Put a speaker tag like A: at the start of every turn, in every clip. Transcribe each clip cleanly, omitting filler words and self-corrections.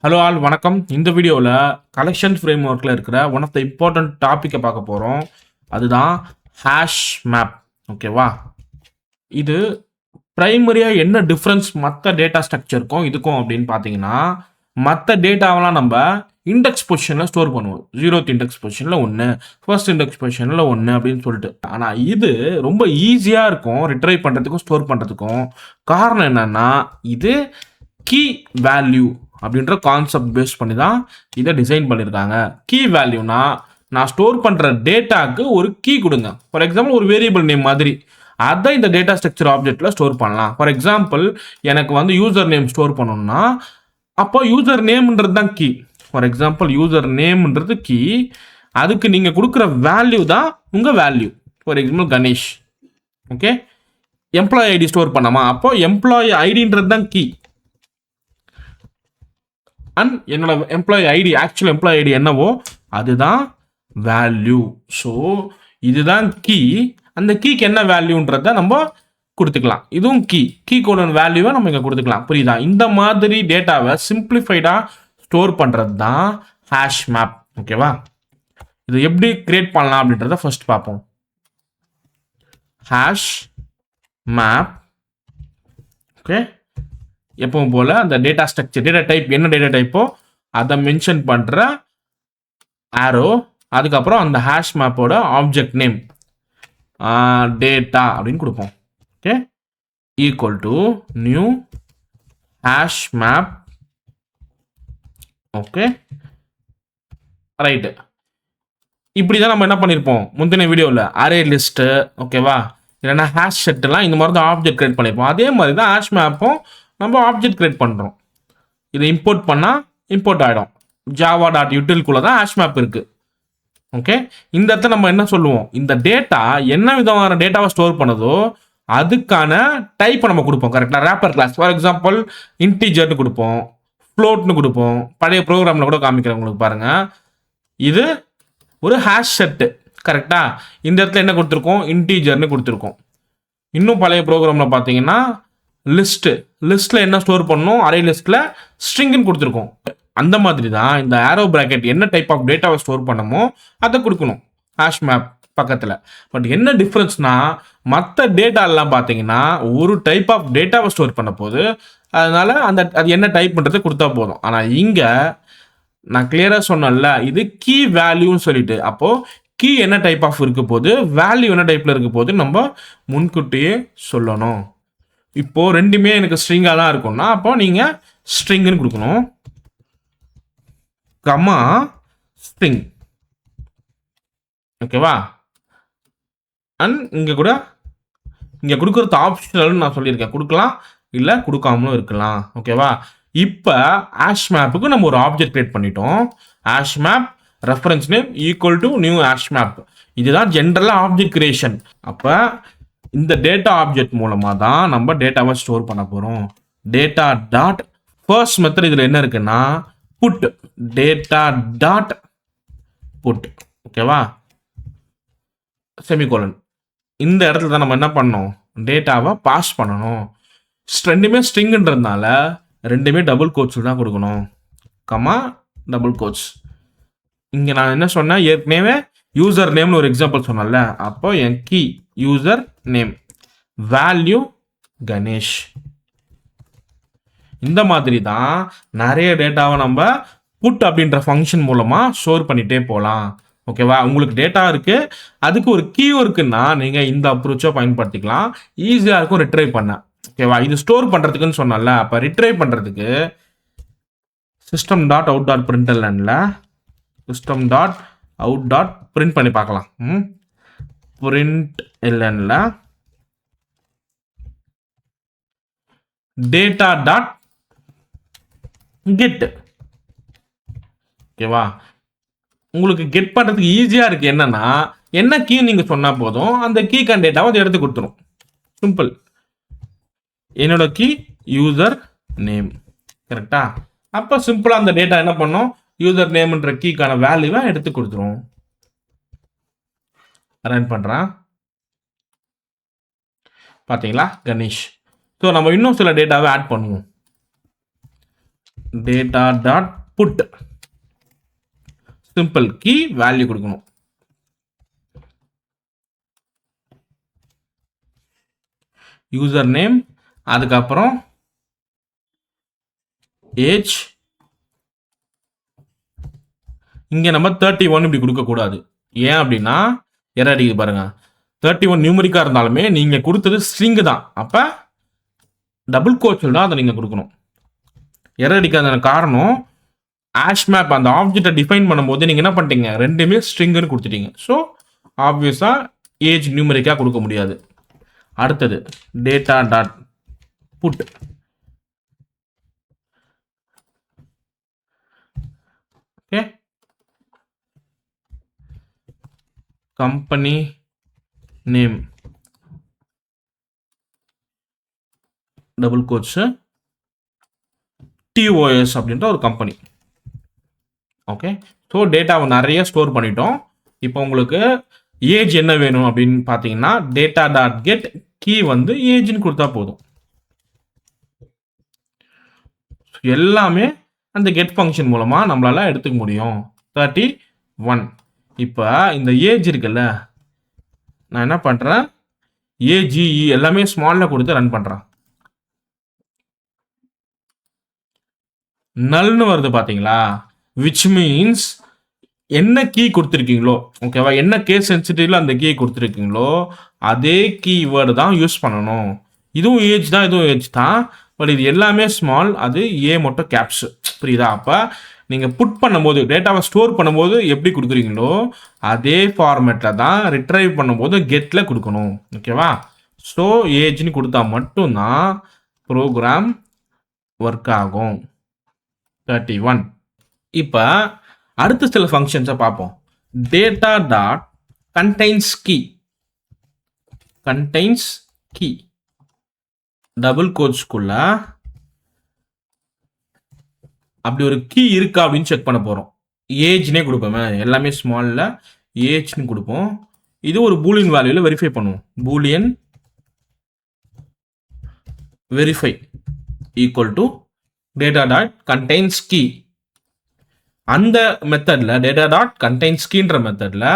A: Hello all வணக்கம். இந்த வீடியோவில் கலெக்ஷன் ஃப்ரேம் ஒர்க்கில் இருக்கிற ஒன் ஆஃப் த இம்பார்ட்டன்ட் டாப்பிக்கை பார்க்க போகிறோம். அதுதான் ஹேஷ் மேப். ஓகேவா? இது ப்ரைமரியாக என்ன டிஃப்ரென்ஸ் மற்ற டேட்டா ஸ்ட்ரக்சருக்கும் இதுக்கும் அப்படின்னு பார்த்தீங்கன்னா, மற்ற டேட்டாவெல்லாம் நம்ம இண்டெக்ஸ் பொசிஷனில் ஸ்டோர் பண்ணுவோம். 0th இண்டெக்ஸ் பொசிஷனில் 1, ஃபர்ஸ்ட் இண்டெக்ஸ் பொசிஷனில் 1 அப்படின்னு சொல்லிட்டு. ஆனால் இது ரொம்ப ஈஸியாக இருக்கும் ரிட்ரைவ் பண்ணுறதுக்கும் ஸ்டோர் பண்ணுறதுக்கும். காரணம் என்னென்னா, இது கீ வேல்யூ அப்படின்ற கான்செப்ட் பேஸ் பண்ணி தான் இதை டிசைன் பண்ணியிருக்காங்க. கீ வேல்யூனா நான் ஸ்டோர் பண்ணுற டேட்டாக்கு ஒரு கீ கொடுங்க. ஃபார் எக்ஸாம்பிள் ஒரு வேரியபிள் நேம் மாதிரி அதை இந்த டேட்டா ஸ்ட்ரக்சர் ஆப்ஜெக்டில் ஸ்டோர் பண்ணலாம். ஃபார் எக்ஸாம்பிள் எனக்கு வந்து யூசர் நேம் ஸ்டோர் பண்ணணும்னா அப்போ யூசர் நேம்ன்றது தான் கீ. ஃபார் எக்ஸாம்பிள் யூசர் நேம்ன்றது கீ. அதுக்கு நீங்கள் கொடுக்குற வேல்யூ தான் உங்கள் value. For example Ganesh. Okay, employee ID store பண்ணாமா, அப்போ எம்ப்ளாயி ஐடின்றது தான் கீ. அண்ட் என்னோட employee ID, actual employee ID என்னவோ அதுதான் வேல்யூ. ஸோ இதுதான் கீ. அந்த கீக்கு என்ன வேல்யூன்றத நம்ம கொடுத்துக்கலாம். இதுவும் கீ கோட வேல்யூவை நம்ம இங்கே கொடுத்துக்கலாம். புரியுதா? இந்த மாதிரி டேட்டாவை சிம்பிளிஃபைடாக ஸ்டோர் பண்ணுறது தான் ஹேஷ் மேப். ஓகேவா? இது எப்படி கிரியேட் பண்ணலாம் அப்படின்றத ஃபர்ஸ்ட் பார்ப்போம். Hash map. ஓகே, எப்பவும் போல அந்த டேட்டா ஸ்ட்ரக்சர், டேட்டா டைப் என்ன டேட்டா டைப்போ அதை மென்ஷன் பண்ணுற ஆரோ, அதுக்கப்புறம் அந்த ஹேஷ் மேப்போட ஆப்ஜெக்ட் நேம் டேட்டா அப்படின்னு கொடுப்போம். Okay, equal to new hash map. Okay, right. இப்படி தான் நம்ம என்ன பண்ணியிருப்போம் முந்தின வீடியோவில், அரே லிஸ்ட்டு, ஓகேவா, இல்லைன்னா ஹேஷ் செட்டெல்லாம் இந்த மாதிரி தான் ஆப்ஜெக்ட் கிரியேட் பண்ணியிருப்போம். அதே மாதிரி தான் ஹேஷ் மேப்பும் நம்ம ஆப்ஜெக்ட் கிரியேட் பண்ணுறோம். இதை இம்போர்ட் பண்ணால் இம்போர்ட் ஆகிடும். java.utilக்குள்ளே தான் ஹேஷ் மேப் இருக்குது. ஓகே, இந்த இடத்துல நம்ம என்ன சொல்லுவோம், இந்த டேட்டா என்ன விதமான டேட்டாவை ஸ்டோர் பண்ணுதோ அதுக்கான டைப்பை நம்ம கொடுப்போம். கரெக்டாக ரேப்பர் கிளாஸ். ஃபார் எக்ஸாம்பிள் இன்டீஜர்னு கொடுப்போம், ஃப்ளோட்னு கொடுப்போம். பழைய ப்ரோக்ராமில் கூட காமிக்கிறவங்களுக்கு பாருங்கள், இது ஒரு ஹேஷ் செட்டு. கரெக்டாக இந்த இடத்துல என்ன கொடுத்துருக்கோம், இன்டீஜர்னு கொடுத்துருக்கோம். இன்னும் பழைய ப்ரோக்ராமில் பார்த்தீங்கன்னா லிஸ்ட்டில் என்ன ஸ்டோர் பண்ணணும், அரே லிஸ்ட்டில் ஸ்ட்ரிங்னு கொடுத்துருக்கோம். அந்த மாதிரி தான் இந்த ஆரோ பிராக்கெட் என்ன டைப் ஆஃப் டேட்டாவை ஸ்டோர் பண்ணமோ அதை கொடுக்கணும் ஹேஷ் மேப் பக்கத்தில். பட் என்ன டிஃப்ரென்ஸ்னா, மற்ற டேட்டாலாம் பார்த்தீங்கன்னா ஒரு டைப் ஆஃப் டேட்டாவை ஸ்டோர் பண்ண போது அதனால அது என்ன டைப் பண்ணுறது கொடுத்தா போதும். ஆனால் இங்கே நான் கிளியராக சொன்னேன்ல, இது கீ வேல்யூன்னு சொல்லிட்டு. அப்போது கீ என்ன டைப் ஆஃப் இருக்க போது, வேல்யூ என்ன டைப்பில் இருக்க போது நம்ம முன்கூட்டியே சொல்லணும். இப்போது ரெண்டுமே எனக்கு ஸ்ட்ரிங்காக தான் இருக்கும்னா அப்போ நீங்கள் ஸ்ட்ரிங்னு கொடுக்கணும், கமா ஸ்ட்ரிங். ஓகேவா? அண்ட் இங்கே கொடுக்குறது ஆப்ஷனல்னு நான் சொல்லியிருக்கேன். கொடுக்கலாம், இல்லை கொடுக்காமலும் இருக்கலாம். ஓகேவா? இப்போ ஹேஷ் மேப்புக்கு நம்ம ஒரு ஆப்ஜெக்ட் கிரியேட் பண்ணிட்டோம். Hash map reference name equal to new hash map. இதுதான் ஜென்ரலாக ஆப்ஜெக்ட் கிரியேஷன். அப்போ இந்த டேட்டா ஆப்ஜெக்ட் மூலமாக தான் நம்ம டேட்டாவை ஸ்டோர் பண்ண போகிறோம். டேட்டா டாட் ஃபர்ஸ்ட் மெத்தட் இதில் என்ன இருக்குன்னா புட், டேட்டா டாட் புட். ஓகேவா? செமிகோலன். இந்த இடத்துல தான் நம்ம என்ன பண்ணணும், டேட்டாவை பாஸ் பண்ணணும். ரெண்டுமே ஸ்ட்ரிங்ன்றதுனால ரெண்டுமே டபுள் கோட்ஸ் தான் கொடுக்கணும், கமா டபுள் கோட்ஸ். இங்கே நான் என்ன சொன்னேன் ஏற்கனவே, யூசர் நேம்னு ஒரு எக்ஸாம்பிள் சொன்னேன்ல, அப்போ என் key user name, value Ganesh. இந்த மாதிரி தான் நிறைய டேட்டாவை நம்ம புட் அப்படின்ற ஃபங்க்ஷன் மூலமாக ஸ்டோர் பண்ணிகிட்டே போகலாம். ஓகேவா? உங்களுக்கு டேட்டா இருக்குது, அதுக்கு ஒரு கீ இருக்குன்னா நீங்கள் இந்த அப்ரோச்சை பயன்படுத்திக்கலாம். ஈஸியாக இருக்கும் ரிட்ரைவ் பண்ண. ஓகேவா? இது ஸ்டோர் பண்ணுறதுக்குன்னு சொன்னால, அப்போ ரிட்ரைவ் பண்ணுறதுக்கு சிஸ்டம் டாட் அவுட் டாட் பிரிண்டல்ல system dot out dot print பண்ணி பார்க்கலாம். பிரிண்ட் இல்லைன்ல டேட்டா டாட் கெட். ஓகேவா? உங்களுக்கு கெட் பண்ணுறதுக்கு ஈஸியாக இருக்குது. என்னன்னா, என்ன கீ நீங்கள் சொன்னால் போதும், அந்த கீக்கான டேட்டாவை அதை எடுத்து கொடுத்துரும். சிம்பிள். என்னோட கீ யூசர் நேம். கரெக்டா? அப்போ சிம்பிளாக அந்த டேட்டா என்ன பண்ணும், யூசர் நேம்ன்ற கீக்கான வேல்யூவை எடுத்து கொடுத்துரும். ரன் பண்ணுறேன். பார்த்தீங்களா, கணேஷ். ஸோ நம்ம இன்னும் சில டேட்டாவை ஆட் பண்ணுவோம். Data dot put simple key value கொடுக்கணும். யூசர் நேம், அதுக்கப்புறம் ஏஜ். இங்க நம்ம 31 இப்படி கொடுக்க கூடாது. ஏன் அப்படின்னா எரர் அடிக்குது பாருங்க. 31 நியூமரிக்கா இருந்தாலுமே நீங்க கொடுத்தது ஸ்ட்ரிங் தான். அப்ப டபுள் கோட்ஸ்ல தான் அதை நீங்க கொடுக்கணும். எரர் அடிக்காத காரணம் ஆஷ் மேப் அந்த ஆப்ஜெக்டை டிஃபைன் பண்ணும்போது நீங்க என்ன பண்ணிட்டீங்க, ரெண்டுமே ஸ்ட்ரிங்னு கொடுத்துட்டீங்க. ஸோ ஆப்வியஸா ஏஜ் நியூமரிக்கா கொடுக்க முடியாது. அடுத்தது data dot put okay company name double quotes DOS அப்படின்ற ஒரு கம்பெனி. ஓகே ஸோ டேட்டாவை நிறைய ஸ்டோர் பண்ணிட்டோம். இப்போ உங்களுக்கு ஏஜ் என்ன வேணும் அப்படின்னு பார்த்தீங்கன்னா டேட்டா டாட் கெட் கீ வந்து ஏஜ்னு கொடுத்தா போதும். எல்லாமே அந்த கெட் ஃபங்க்ஷன் மூலமா நம்மளால எடுத்துக்க முடியும். 31. இப்போ இந்த ஏஜ் இருக்குல்ல, நான் என்ன பண்றேன், ஏஜிஇ எல்லாமே ஸ்மால்ல கொடுத்து ரன் பண்றேன். நல்னு வருது பாத்தீங்களா, விச் மீன்ஸ் என்ன கீ கொடுத்துருக்கீங்களோ, ஓகேவா, என்ன கேஸ் சென்சிட்டிவ்ல அந்த கீ கொடுத்துருக்கீங்களோ அதே கீவேர்டு தான் யூஸ் பண்ணணும். இதுவும் ஏஜ் தான், இதுவும் ஏஜ் தான், பட் இது எல்லாமே ஸ்மால், அது ஏ மட்டும் கேப்ஸ். புரியுதா? அப்போ நீங்கள் புட் பண்ணும்போது டேட்டாவை ஸ்டோர் பண்ணும்போது எப்படி கொடுக்குறீங்களோ அதே ஃபார்மேட்டில் தான் ரிட்ரைவ் பண்ணும்போது கெட்டில் கொடுக்கணும். ஓகேவா? ஸோ ஏஜ்னு கொடுத்தா மட்டும்தான் ப்ரோக்ராம் ஒர்க் ஆகும். 31. இப்போ அடுத்த சில ஃபங்க்ஷன்ஸை பார்ப்போம். Data dot contains key, contains key double கோட்ஸ்குள்ள அப்படி ஒரு கீ இருக்கா அப்படின்னு செக் பண்ண போறோம். ஏஜ்னே கொடுப்போமே, எல்லாமே ஸ்மால்ல ஏஜ்னு கொடுப்போம். இது ஒரு பூலியன் வேல்யூல வெரிஃபை பண்ணுவோம். Boolean verify equal to data dot contains key. அந்த மெத்தட்ல டேட்டா டாட் கண்டைன்ஸ் கீன்ற மெத்தட்ல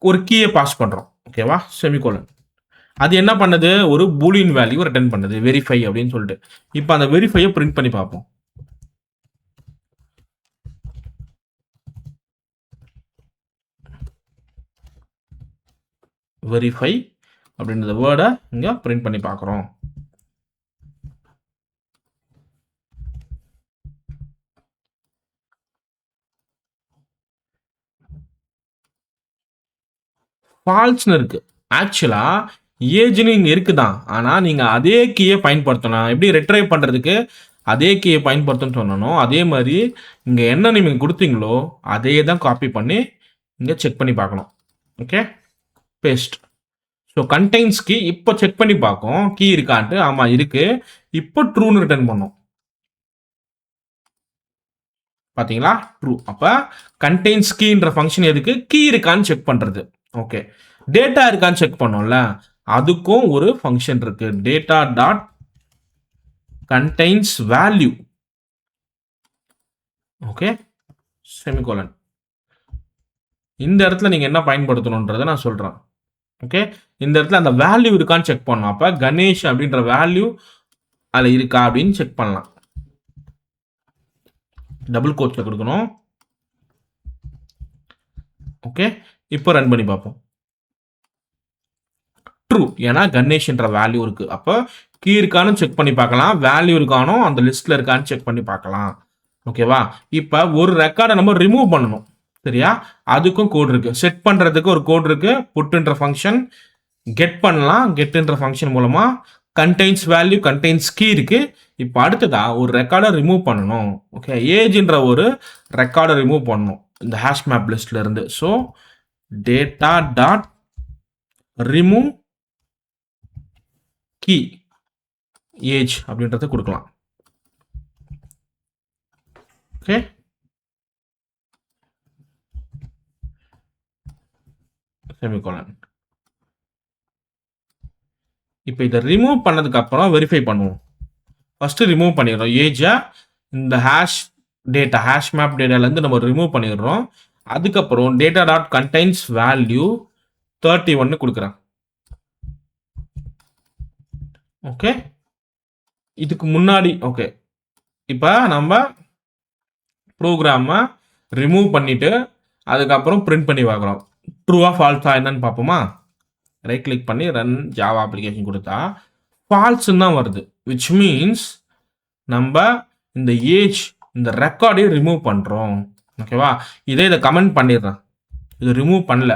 A: ஒரு கீயை பாஸ் பண்றோம். ஓகேவா? செமிகோலன். அது என்ன பண்ணுது, ஒரு பூலியன் வேல்யூ ரிட்டர்ன் பண்ணுது, வெரிஃபை அப்படின்னு சொல்லிட்டு. இப்போ அந்த வெரிஃபையை பிரிண்ட் பண்ணி பார்ப்போம். வெரிஃபை அப்படின்ற வேர்டை இங்க பிரிண்ட் பண்ணி பார்க்குறோம். ஃபால்ஸ்னு இருக்கு. ஆக்சுவலா ஏஜ்னு இங்க இருக்குதான், ஆனா நீங்க அதே கீயை பயன்படுத்தணும். எப்படி ரிட்ரைவ் பண்றதுக்கு அதே கீயை பயன்படுத்தணும்னு சொன்னோம், அதே மாதிரி இங்க என்ன நீங்க கொடுத்தீங்களோ அதே தான் காப்பி பண்ணி இங்க செக் பண்ணி பார்க்கணும். Okay, paste. So contains key இப்போ செக் பண்ணி பார்க்கும் கீ இருக்கான்ட்டு. ஆமா இருக்கு. இப்போ ட்ரூன்னு ரிட்டர்ன் பண்ணும். பாத்தீங்களா? ட்ரூ. அப்ப கண்டைன்ஸ் கீன்ற ஃபங்க்ஷன் எதுக்கு, கீ இருக்கான்னு செக் பண்றது. ஓகே, டேட்டா இருக்கான்னு செக் பண்ணோம்ல, அதுக்கும் ஒரு ஃபங்க்ஷன் இருக்கு. Data dot contains value. Okay, semicolon. இந்த இடத்துல நீங்க என்ன பயன்படுத்தணும்ன்றதை நான் சொல்றேன். ஓகே, இந்த இடத்துல அந்த வேல்யூ இருக்கான்னு செக் பண்ணணும். அப்ப கணேஷ் அப்படின்ற வேல்யூ அதுல இருக்கா அப்படின்னு செக் பண்ணலாம். டபுள் கோட்ஸ்ல கொடுக்கணும். ஓகே, இப்போ ரன் பண்ணி பார்ப்போம். ட்ரூ, ஏன்னா கணேஷ்ன்ற வேல்யூ இருக்கு. அப்போ கீ இருக்கான்னு செக் பண்ணி பார்க்கலாம், வேல்யூ இருக்கானோ அந்த லிஸ்ட்ல இருக்கான்னு செக் பண்ணி பார்க்கலாம். ஓகேவா? இப்போ ஒரு ரெக்கார்டை நம்ம ரிமூவ் பண்ணணும். சரியா? அதுக்கும் கோட் இருக்கு. செட் பண்றதுக்கு ஒரு கோட் இருக்கு. புட்ன்ற ஃபங்க்ஷன், கெட் பண்ணலாம், கெட்ன்ற ஃபங்க்ஷன் மூலமா கண்டைன்ஸ் வேல்யூ, கண்டைன்ஸ் கீ இருக்கு. இப்போ அடுத்ததா ஒரு ரெக்கார்டை ரிமூவ் பண்ணணும். ஓகே, ஏஜ்ன்ற ஒரு ரெக்கார்டை ரிமூவ் பண்ணணும் இந்த ஹேஷ் மேப் லிஸ்ட்ல இருந்து. So data dot remove key age அப்படின்றத கொடுக்கலாம். Okay, semicolon. இப்போ இதை ரிமூவ் பண்ணதுக்கு அப்புறம் வெரிஃபை பண்ணுவோம். ஃபர்ஸ்ட் ரிமூவ் பண்ணிடுறோம் ஏஜை. இந்த ஹேஷ் டேட்டா ஹேஷ் மேப் டேட்டாலேருந்து நம்ம ரிமூவ் பண்ணிடுறோம். அதுக்கப்புறம் டேட்டா டாட் கண்டைன்ஸ் வேல்யூ 31 கொடுக்குறேன். ஓகே, இதுக்கு முன்னாடி ஓகே, இப்போ நம்ம ப்ரோக்ராமை ரிமூவ் பண்ணிட்டு அதுக்கப்புறம் பிரிண்ட் பண்ணி பார்க்குறோம். ட்ரூவா ஃபால்ஸா என்னன்னு பார்ப்போமா? ரைட் கிளிக் பண்ணி ரன் ஜாவா அப்ளிகேஷன் கொடுத்தா ஃபால்ஸ்ன்னு தான் வருது. விச் மீன்ஸ் நம்ம இந்த ஏஜ் இந்த ரெக்கார்டையும் ரிமூவ் பண்ணுறோம். ஓகேவா? இதை கமெண்ட் பண்ணிடுறேன். இது ரிமூவ் பண்ணல.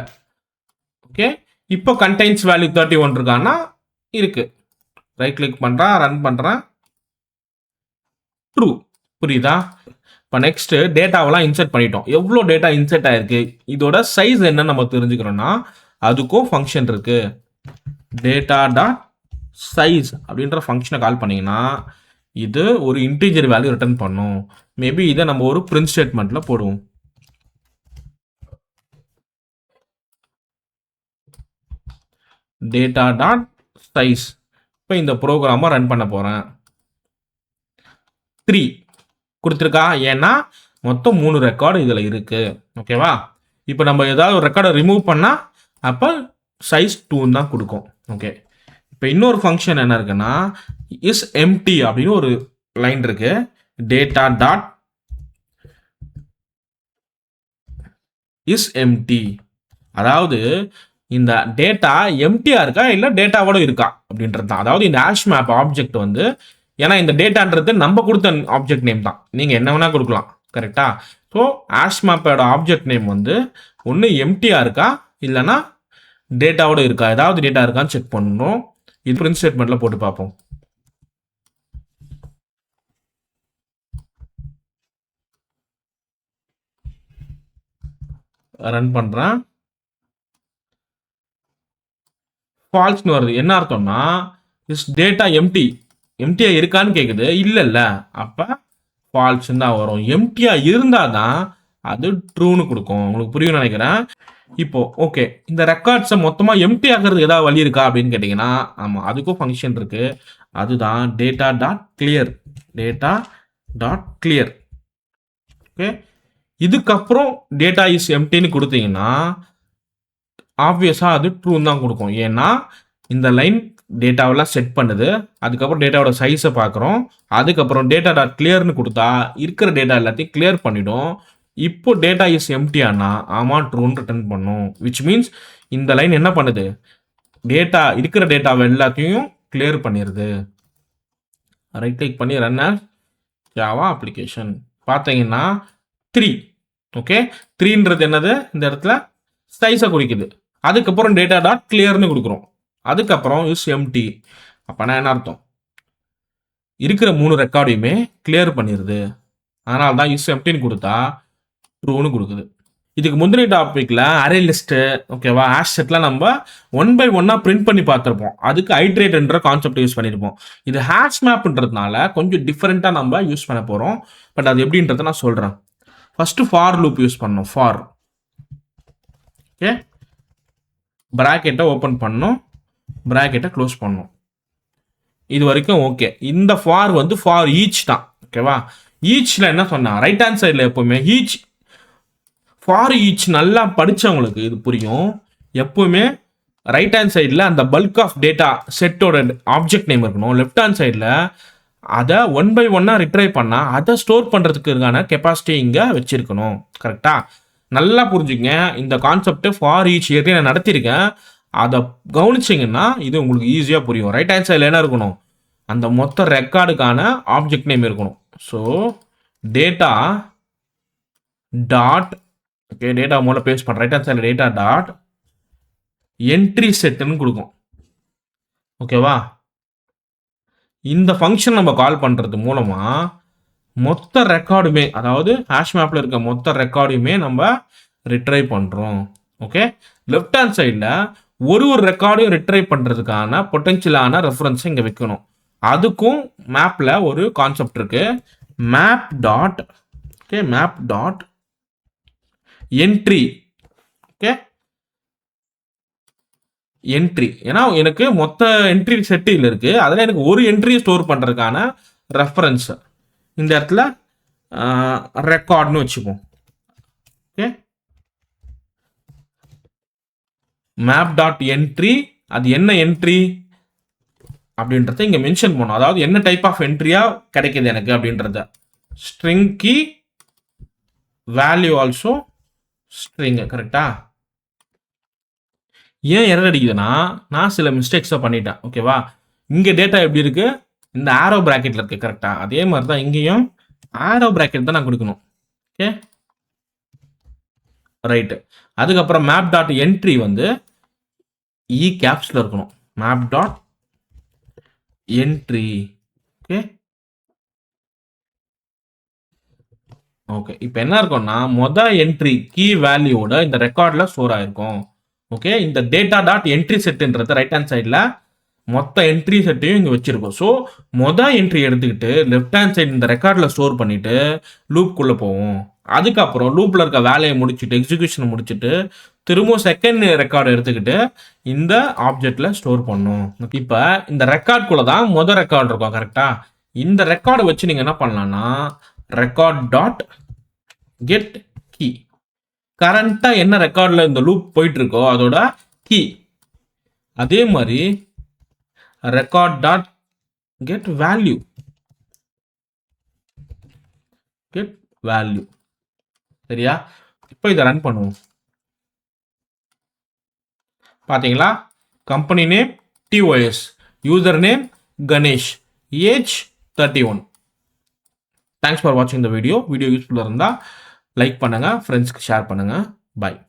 A: ஓகே, இப்போ கண்டைன்ஸ் வேல்யூ 31 இருக்கான்னா இருக்கு. ரைட் கிளிக் பண்ணுறேன், ரன் பண்ணுறேன், ட்ரூ. புரியுதா? இப்போ நெக்ஸ்ட் டேட்டாவெல்லாம் இன்சர்ட் பண்ணிட்டோம். எவ்வளோ டேட்டா இன்சர்ட் ஆயிருக்கு, இதோட சைஸ் என்னன்னு நம்ம தெரிஞ்சுக்கிறோம்னா அதுக்கும் ஃபங்க்ஷன் இருக்கு. டேட்டா டாட் சைஸ் அப்படின்ற ஃபங்க்ஷனை கால் பண்ணீங்கன்னா இது ஒரு இன்டீஜர் வேல்யூ ரிட்டர்ன் பண்ணும். மேபி இதை நம்ம ஒரு பிரிண்ட் ஸ்டேட்மெண்ட்ல போடுவோம். Data dot size. இப்போ இந்த ப்ரோக்ராமை ரன் பண்ண போறேன். 3 கொடுத்துருக்கா, ஏன்னா மொத்தம் 3 ரெக்கார்டு இதில் இருக்கு. ஓகேவா? இப்போ நம்ம ஏதாவது ஒரு ரெக்கார்டை ரிமூவ் பண்ணால் அப்போ சைஸ் 2 தான் கொடுக்கும். ஓகே, இப்போ இன்னொரு ஃபங்க்ஷன் என்ன இருக்குன்னா இஸ் எம்டி அப்படின்னு ஒரு லைன் இருக்கு. டேட்டா டாட் இஸ் எம்டி, அதாவது இந்த டேட்டா எம்டியா இருக்கா இல்லை டேட்டாவோட இருக்கா அப்படின்றது தான். அதாவது இந்த ஹேஷ் மேப் ஆப்ஜெக்ட் வந்து, ஏன்னா இந்த டேட்டான்றது நம்ம கொடுத்த ஆப்ஜெக்ட் நேம் தான், நீங்கள் என்ன வேணால் கொடுக்கலாம். கரெக்டா? ஸோ ஹேஷ் மேப்போட ஆப்ஜெக்ட் நேம் வந்து ஒன்று எம்டியா இருக்கா இல்லைன்னா டேட்டாவோட இருக்கா, ஏதாவது டேட்டா இருக்கான்னு செக் பண்ணணும். இது பிரிண்ட் ஸ்டேட்மெண்ட்ல போட்டு பார்ப்போம். ரன் பண்ணுறேன். ஃபால்ஸ்னு வருது. என்ன அர்த்தம்னா இஸ் டேட்டா எம்டி, எம்டியா இருக்கான்னு கேட்குது. இல்லைல்ல, அப்போ ஃபால்ஸ்ன்னு தான் வரும். எம்டியா இருந்தால் தான் அது ட்ரூன்னு கொடுக்கும். உங்களுக்கு புரியும் நினைக்கிறேன். இப்போ ஓகே, இந்த ரெக்கார்ட்ஸை மொத்தமாக எம்டி ஆகிறதுக்கு ஏதாவது வழி இருக்கா அப்படின்னு கேட்டிங்கன்னா ஆமாம், அதுக்கும் ஃபங்க்ஷன் இருக்கு. அதுதான் data dot clear. Data dot clear. Okay, இதுக்கப்புறம் டேட்டா இஸ் எம்டின்னு கொடுத்தீங்கன்னா ஆப்வியஸாக அது ட்ரூன்னு தான் கொடுக்கும். ஏன்னா இந்த லைன் டேட்டாவெல்லாம் செட் பண்ணுது. அதுக்கப்புறம் டேட்டாவோட சைஸை பார்க்குறோம். அதுக்கப்புறம் டேட்டா டாட் கிளியர்னு கொடுத்தா இருக்கிற டேட்டா எல்லாத்தையும் கிளியர் பண்ணிடும். இப்போ டேட்டா இஸ் எம்டியானா ஆமாம் ட்ரூன்னு ரிட்டர்ன் பண்ணும். விச் மீன்ஸ் இந்த லைன் என்ன பண்ணுது, டேட்டா இருக்கிற டேட்டாவை எல்லாத்தையும் கிளியர் பண்ணிடுது. ரைட் கிளிக் பண்ணி ரன் ஜாவா அப்ளிகேஷன் பார்த்தீங்கன்னா 3. ஓகே, 3ன்றது என்னது, இந்த இடத்துல சைஸை குறிக்குது. அதுக்கப்புறம் டேட்டா டாட் கிளியர்னு கொடுக்குறோம். அதுக்கப்புறம் இஸ் எம்டி. அப்போனா என்ன அர்த்தம், இருக்கிற 3 ரெக்கார்டையுமே கிளியர் பண்ணிடுது. அதனால தான் இஸ் எம்டின்னு கொடுத்தா ட்ரூன்னு கொடுக்குது. இதுக்கு முந்தின டாபிக்ல அரே லிஸ்ட், ஓகேவா, ஹேஷ் செட்லாம் நம்ம 1 by 1 பிரிண்ட் பண்ணி பார்த்துருப்போம். அதுக்கு ஐட்ரேட்ன்ற கான்செப்ட் யூஸ் பண்ணியிருப்போம். இது ஹேஷ் மேப்ன்றதுனால கொஞ்சம் டிஃப்ரெண்ட்டாக நம்ம யூஸ் பண்ண போகிறோம். பட் அது எப்படின்றத நான் சொல்கிறேன். ஃபர்ஸ்ட் ஃபார் லூப் யூஸ் பண்ணோம். ஃபார், ஓகே, பிராக்கெட்டை ஓப்பன் பண்ணோம், பிராக்கெட்டை க்ளோஸ் பண்ணோம். இது வரைக்கும் ஓகே. இந்த ஃபார் வந்து ஃபார் ஈச் தான். ஓகேவா? ஈச்ல என்ன சொன்னா, ரைட் ஹேண்ட் சைடில் எப்பவுமே ஈச், ஃபார் ஈச் நல்லா படித்தவங்களுக்கு இது புரியும். எப்பவுமே ரைட் ஹேண்ட் சைடில் அந்த பல்க் ஆஃப் டேட்டா செட்டோட ஆப்ஜெக்ட் நேம் இருக்கணும். லெஃப்ட் ஹேண்ட் சைடில் அதை 1 by 1 ரிட்ரைவ் பண்ணால் அதை ஸ்டோர் பண்ணுறதுக்கு இருக்கான கெப்பாசிட்டி இங்கே வச்சிருக்கணும். கரெக்டா? நல்லா புரிஞ்சுங்க. இந்த கான்செப்ட் ஃபார் ஈச் ஏற்கனவே நான் நடத்தியிருக்கேன். அதை கவனிச்சிங்கன்னா இது உங்களுக்கு ஈஸியாக புரியும். ரைட் ஹேண்ட் சைடில் என்ன இருக்கணும், அந்த மொத்த ரெக்கார்டுக்கான ஆப்ஜெக்ட் நேம் இருக்கணும். So data dot, okay, data மூலம் பேஸ்ட் பண்ணுறேன். ரைட் ஹேண்ட் சைடில் டேட்டா டாட் என்ட்ரி செட்டுன்னு கொடுக்கும். ஓகேவா? இந்த ஃபங்க்ஷன் நம்ம கால் பண்ணுறது மூலமாக மொத்த ரெக்கார்டுமே, அதாவது ஹேஷ் மேப்பில் இருக்க மொத்த ரெக்கார்டையுமே நம்ம ரிட்ரைவ் பண்ணுறோம். ஓகே, லெஃப்ட் ஹேண்ட் சைடில் ஒரு ரெக்கார்டையும் ரிட்ரைவ் பண்ணுறதுக்கான பொட்டென்ஷியலான ரெஃபரன்ஸை இங்கே வைக்கணும். அதுக்கும் மேப்பில் ஒரு கான்செப்ட் இருக்கு. Map dot, okay, map dot entry. Okay, entry, ஏன்னா எனக்கு மொத்த என்ட்ரி செட்டில் இருக்கு. அதில் எனக்கு ஒரு என்ட்ரி ஸ்டோர் பண்ணுறதுக்கான ரெஃபரன்ஸ் இந்த இடத்துல ரெக்கார்ட்னு வச்சுப்போம். ஓகே, மேப் டாட் என்ட்ரி, அது என்ன என்ட்ரி அப்படின்றத இங்கே மென்ஷன் பண்ணும். அதாவது என்ன டைப் ஆஃப் என்ட்ரியா கிடைக்குது எனக்கு அப்படின்றத. String key value also string. கரெக்டா? ஏன் எரர் அடிக்குதுன்னா நான் சில மிஸ்டேக்ஸை பண்ணிட்டேன். ஓகேவா? இங்கே டேட்டா எப்படி இருக்கு? இந்த ஆரோ பிராக்கெட்ல இருக்கு. கரெக்டா? அதே மாதிரி தான் இங்கேயும் ஆரோ பிராக்கெட் தான் நான் கொடுக்கணும். Okay, right. அதுக்கப்புறம் மேப் டாட் என்ட்ரி வந்து இ கேப்ஸ்ல இருக்கணும். Map dot entry. Okay, okay. இப்போ என்ன இருக்கும்னா என்ட்ரி கீ வேல்யூவோட இந்த ரெக்கார்ட்ல ஸ்டோர் ஆயிருக்கும். ஓகே, இந்த டேட்டா டாட் என்ட்ரி செட்ன்றது ரைட் ஹேண்ட் சைடில் மொத்த என்ட்ரி செட்டையும் இங்கே வச்சிருக்கோம். ஸோ என்ட்ரி எடுத்துக்கிட்டு லெஃப்ட் ஹேண்ட் சைடு இந்த ரெக்கார்டில் ஸ்டோர் பண்ணிட்டு லூப்குள்ளே போவோம். அதுக்கப்புறம் லூப்பில் இருக்க வேலையை முடிச்சுட்டு எக்ஸிக்யூஷனை முடிச்சுட்டு திரும்பவும் செகண்ட் ரெக்கார்டு எடுத்துக்கிட்டு இந்த ஆப்ஜெக்டில் ஸ்டோர் பண்ணும். இப்போ இந்த ரெக்கார்டுக்குள்ளே தான் ரெக்கார்டு இருக்கும். கரெக்டாக? இந்த ரெக்கார்டை வச்சு நீங்கள் என்ன பண்ணலாம்னா ரெக்கார்ட் டாட் கெட் கீ, கரண்டா என்ன ரெக்கார்ட்ல இந்த லூப் போயிட்டு இருக்கோ அதோட கீ. அதே மாதிரி record dot get value, get value. சரியா? இப்போ இதை ரன் பண்ணுவோம். பாத்தீங்களா? Company name TOS, user name Ganesh, age 31. Thanks for வாட்சிங் த வீடியோ. வீடியோ யூஸ்ஃபுல்லாக இருந்தால் லைக் பண்ணுங்கள், ஃப்ரெண்ட்ஸ்க்கு ஷேர் பண்ணுங்கள். பாய்.